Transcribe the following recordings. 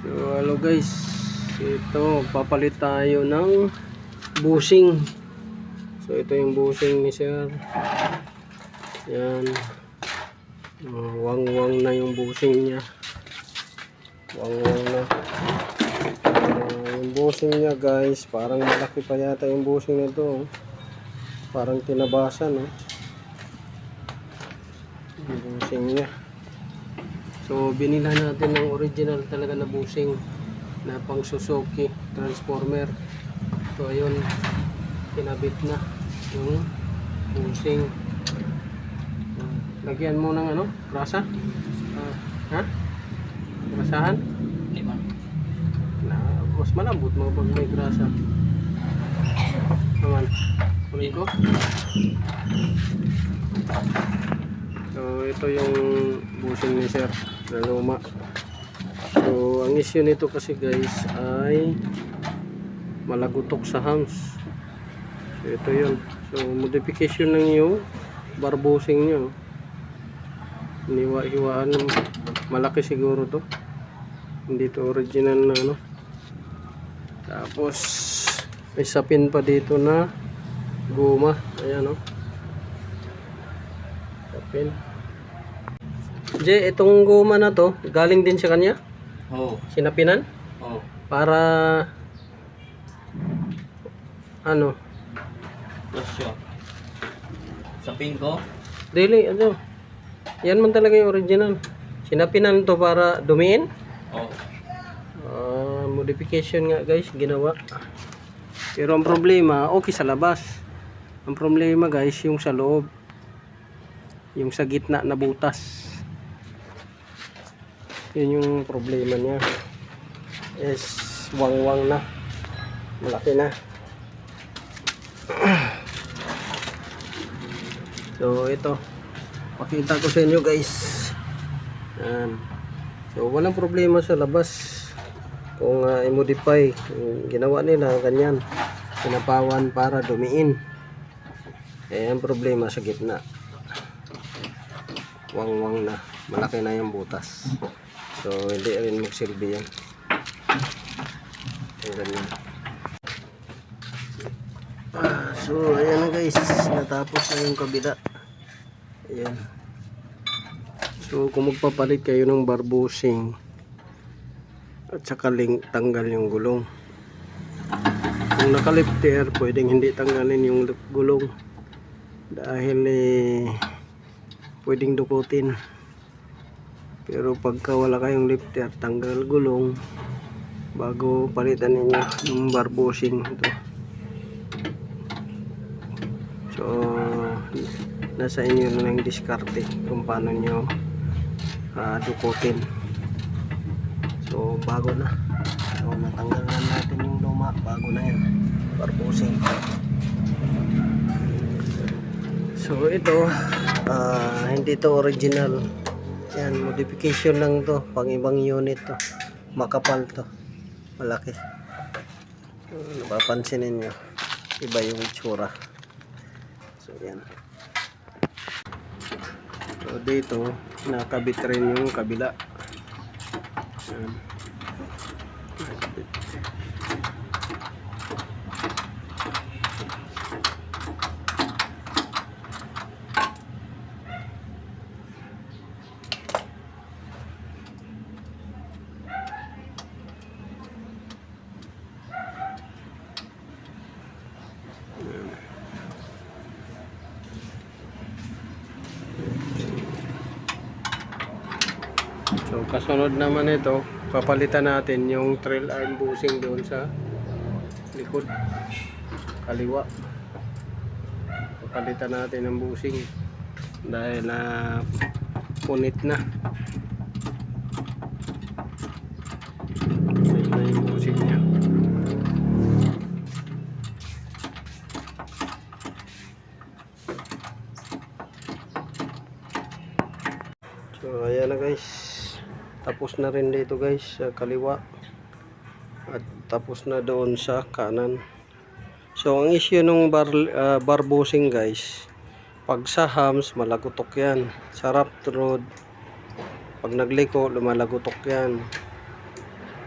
So hello guys, ito papalit tayo ng bushing. So ito yung bushing ni sir. Yan, wang-wang na yung bushing niya. Wang-wang na. Yung bushing niya guys, parang malaki pa yata yung bushing nito. Parang tinabasan, no? Yung bushing niya. So binila natin ng original talaga na bushing na pang Suzuki transformer. So ayun, kinabit na yung bushing. Lagyan mo ng ano, grasa? Ha? Grasahan? Lima. Mas malambot mo pag may grasa. Naman. Kunin ko. So ito yung bushing ni sir na luma. So ang issue nito kasi guys ay malagutok sa hams. So ito yun. So modification ng yung bar bushing nyo. Hiwa-hiwaan. Malaki siguro to. Hindi to original na ano. Tapos may sapin pa dito na guma. Ayan o. Sapin. Jay, itong guma na to galing din sa kanya? Oo. Sinapinan? Oo. Para ano? Presyo. Sa pinko? Dili, ano? Yan man talaga yung original. Sinapinan to para dumiin? Oo. Modification nga guys, ginawa. Pero ang problema, okay sa labas. Ang problema guys, yung sa loob. Yung sa gitna na butas. Yun yung problema niya. Is wang-wang na. Malaki na. So ito, pakita ko sa inyo guys. Yan. So walang problema sa labas. Kung i-modify, ginawa nila ganyan. Sinapawan para dumiin. Eh ang problema sa gitna. Wang-wang na. Malaki na yung butas. So hindi rin magsilbi yan. Ganyan. So ayan na guys, natapos na yung kabila. Ayan. So kung magpapalit kayo ng bar bushing at saka tanggal yung gulong. Kung naka-lifter, pwedeng hindi tanggalin yung gulong dahil pwedeng dukutin. Pero pagka wala kayong lifter, tanggal gulong bago palitan ninyo yung bar bushing ito. So nasa inyo na lang diskarte kung paano nyo dukutin. So bago na. So natanggal na natin yung luma, bago na yan, bar bushing. So ito hindi to original. Yan, modification lang to, pang ibang unit to. Makapal to, malaki. Napapansin ninyo, iba yung itsura. So yan. So dito nakabit rin yung kabila. Yan. Nakabit. So kasunod naman ito, papalitan natin yung trail arm bushing doon sa likod kaliwa. Papalitan natin ang bushing dahil punit na. Punit na yung bushing niya. So ayan na guys, tapos na rin dito guys sa kaliwa at tapos na doon sa kanan. So ang issue ng bar bushing guys, pag sa hams malagutok yan, sa rough road pag nagliko lumalagutok yan.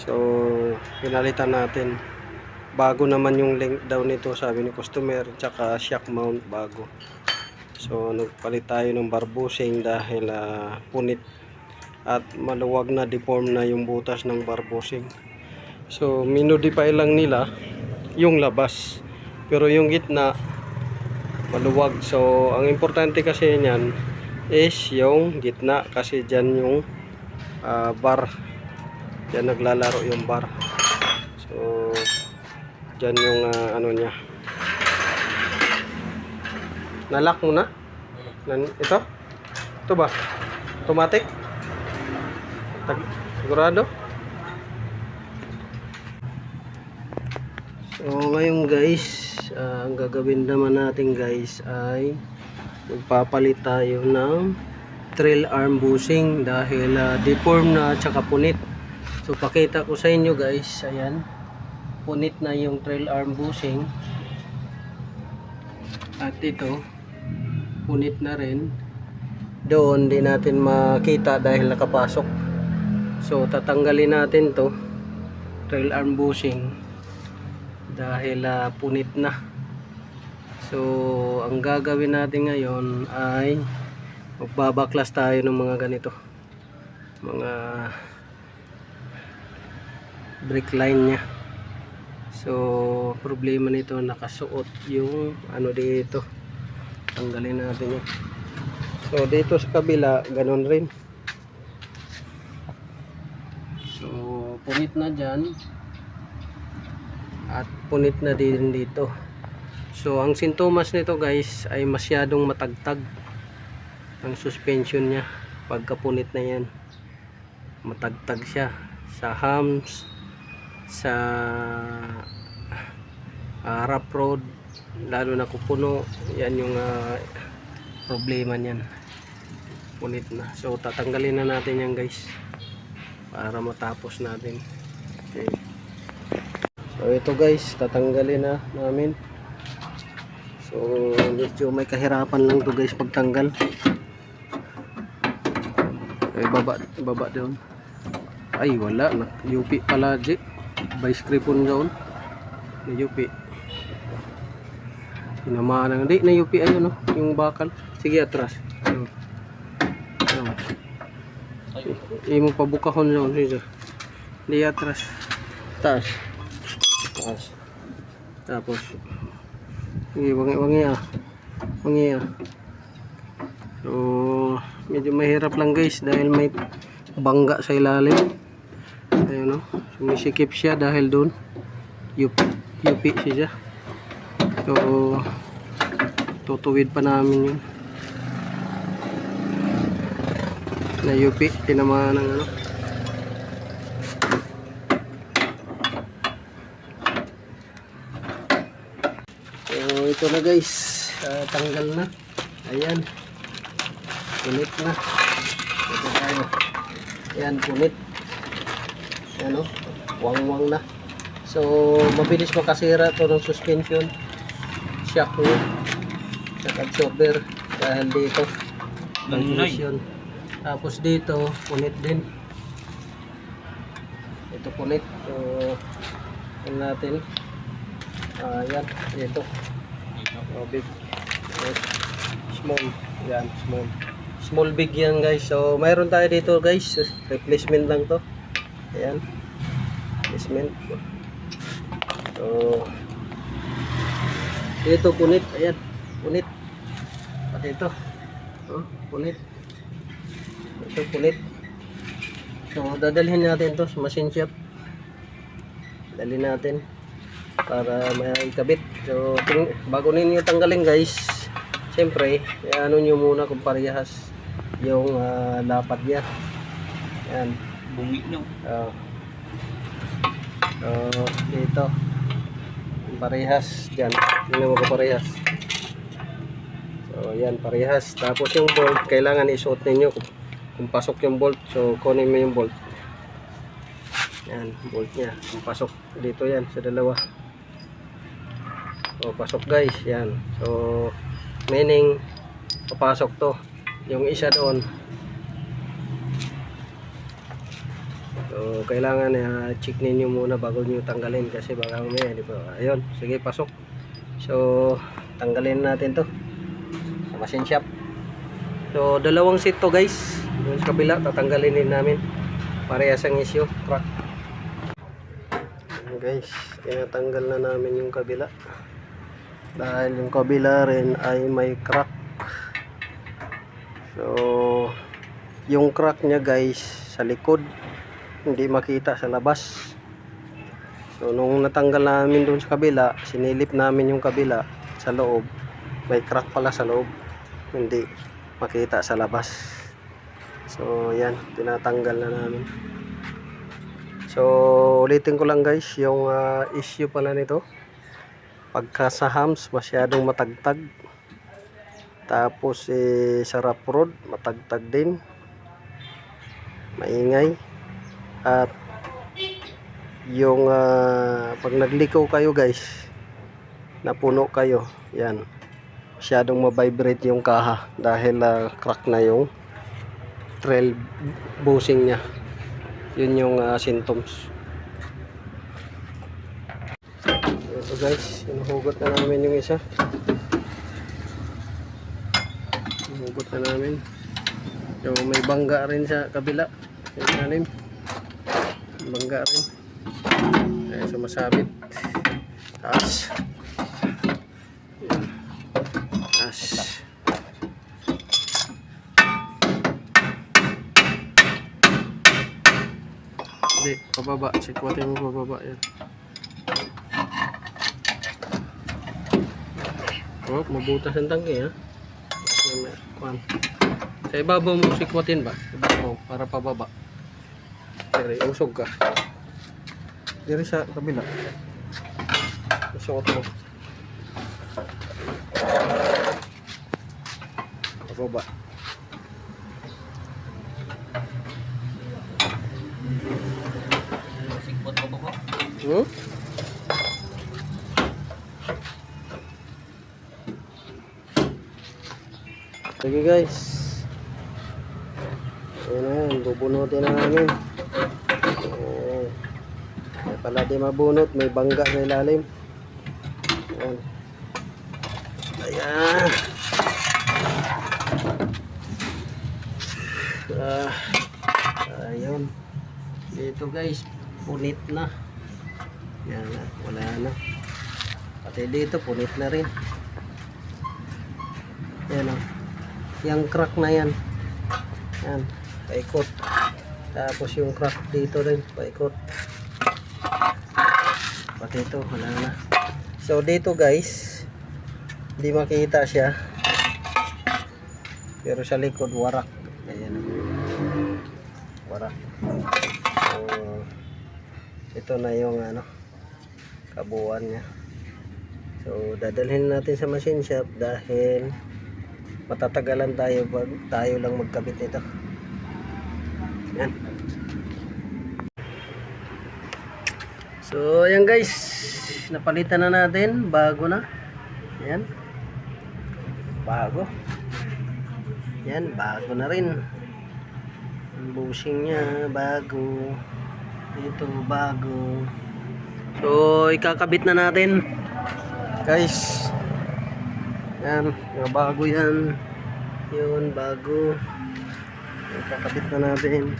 So pinalitan natin. Bago naman yung length daw nito, sabi ni customer, tsaka shock mount bago. So nagpalit tayo ng bar bushing dahil punit at maluwag na, deform na yung butas ng bar bushing. So minodify lang nila yung labas, pero yung gitna maluwag. So ang importante kasi niyan is yung gitna, kasi dyan yung bar, dyan naglalaro yung bar. So dyan yung ano niya. Nalock mo na? Ito? Ito ba? Automatic? Sigurado? So ngayon guys, ang gagawin naman natin guys ay magpapalit tayo ng trail arm bushing dahil deform na tsaka punit. So pakita ko sa inyo guys, ayan, punit na yung trail arm bushing at ito punit na rin. Doon di natin makita dahil nakapasok. So tatanggalin natin to trail arm bushing dahil punit na. So ang gagawin natin ngayon ay magbabaklas tayo ng mga ganito, mga brake line nya. So problema nito, nakasuot yung ano dito, tanggalin natin yun. So dito sa kabila ganon rin. So punit na dyan at punit na din dito. So ang sintomas nito guys ay masyadong matagtag ang suspension nya. Pagka punit na yan, matagtag siya sa hams, sa rough road, lalo na kupuno. Yan yung problema niyan, punit na. So tatanggalin na natin yan guys para matapos natin. Okay. So ito guys, tatanggalin na namin. So medyo may kahirapan lang to guys pagtanggal. Okay, baba doon. Ay wala na, UP pala di. Vice gripon doon na UP. Tinamaan na, di na UP ayun no, yung bakal. Sige atras. Imo pabukahon doon siya. Di atras. Taas. Taas. Tapos sige, wangi ah. So medyo mahirap lang guys dahil may bangga sa ilalim. Ayun no, sumisikip siya dahil doon UP siya. So tutuwid pa namin yun na UP, tinamaan ng ano. So ito na guys, tanggal na. Ayan, punit na. Ito tayo. Ayan, punit. Ano, wang-wang na. So mabilis makasira to ng suspension, shock wheel, shock absorber dahil dito vibration. Tapos dito punit din, ito punit. So yan natin, yan dito big, small, yan small big yan guys. So mayroon tayo dito guys, replacement lang to. Ayan, replacement. So dito punit, ayan, punit. Pati ito, punit. Ito punit. So dadalhin natin to sa machine shop. Dalhin natin para maikabit. So bago ninyo tanggalin guys, siyempre ano nyo muna kung parehas yung lapad niya. Ayan, Bungi no. Dito parehas dyan, hindi mo ko parehas. So yan, parehas. Tapos yung bolt kailangan isuot ninyo kung pasok yung bolt. So kunin mo yung bolt, yan, bolt nya kung pasok dito, yan sa dalawa. So pasok guys, yan. So meaning papasok to, yung isa doon. So So kailangan check ninyo muna bago nyo tanggalin kasi baka mamaya di ba. Ayun, sige pasok. So tanggalin natin to sa machine shop. So dalawang set to guys. Doon sa kabila tatanggalin din namin. Parehas ang issue, crack. Ayan, guys, tinatanggal na namin yung kabila. Dahil yung kabila rin ay may crack. So yung crack niya guys sa likod, hindi makita sa labas. So nung natanggal namin doon sa kabila, sinilip namin yung kabila sa loob, may crack pala sa loob, hindi makita sa labas. So yan, tinatanggal na namin. So ulitin ko lang guys, yung issue pala nito, pagka sa hams masyadong matagtag, tapos sa rough road matagtag din, maingay, at yung pag nagliko kayo guys, napuno kayo, yan, masyadong mabibrate yung kaha dahil crack na yung trail bushing nya. Yun yung symptoms. Ito guys, hinuhugot na namin yung isa. Hinuhugot na namin. So may bangga rin sa kabila, sa ilalim. Bangga rin. Ay, sumasabit. Taas. Yan. Taas. Hindi, pababa. Sikwatin mo pababa. Yan. Oh, mabutas ang tangke ha. Sa ibabaw mo sikwatin ba? Ibabaw para pababa. Pero usog ka. Diri sa kabila. Isukot mo. Pababa. Sikbot mo ba? Sige guys. Ayan na yan, bubunutin na namin. May pala di mabunot, may bangga sa ilalim. Ayan. Ayan. Ayun. Dito guys, punit na. Yan na, wala na. Pati dito, punit na rin. Yan o. Yung crack na yan. Yan, paikot. Tapos yung crack dito rin, paikot. Pati ito, wala na. So dito guys, hindi makita siya. Pero sa likod, warak. Ayan. Warak. So, ito na yung kabuuan niya. So dadalhin natin sa machine shop dahil matatagalan tayo pag tayo lang magkabit nito. Yan. So ayan guys, napalitan na natin, bago na. Yan. Bago. Yan, bago na rin. Ang bushing niya bago. Ito bago. So ikakabit na natin. Guys. Yan, bago yan. Yun, bago. Kakabit na natin.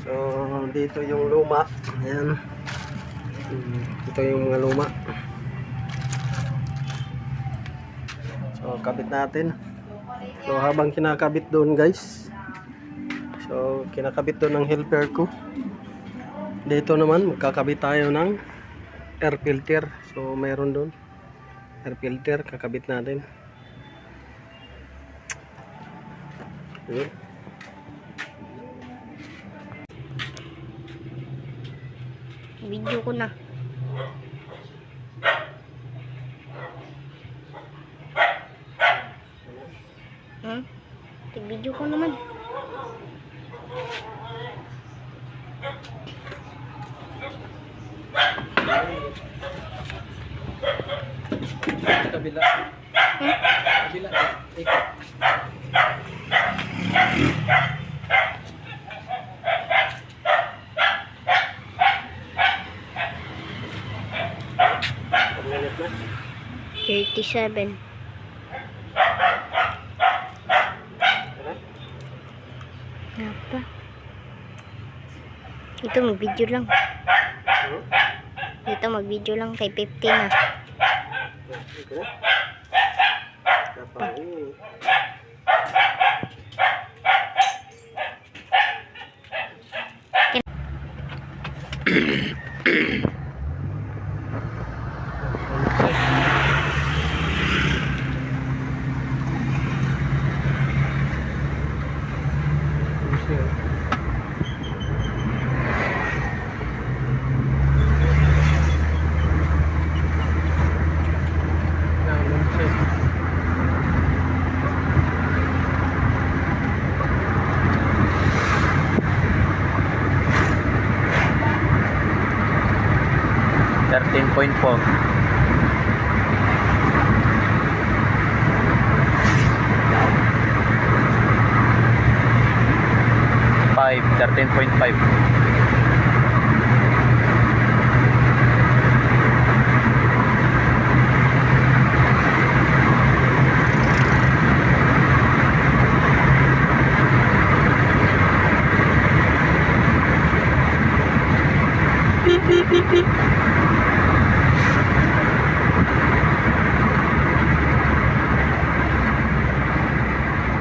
So, dito yung luma. Yan. Ito yung mga luma. So, kabit natin. So, habang kinakabit doon guys. So, kinakabit doon ng helper ko. Dito naman, magkakabit tayo ng air filter. So, mayroon doon air filter, kakabit natin. Yun. Video ko na. Video ko naman. Kabila. Kabila. Ikot. 37. Apa? Ito mag-video lang. Ito mag-video lang kay 50 na. Okay. Dapat ini. .4 13.5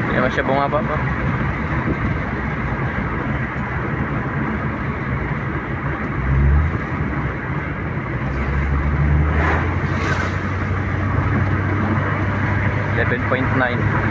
Hindi naman siya bumaba pa. .9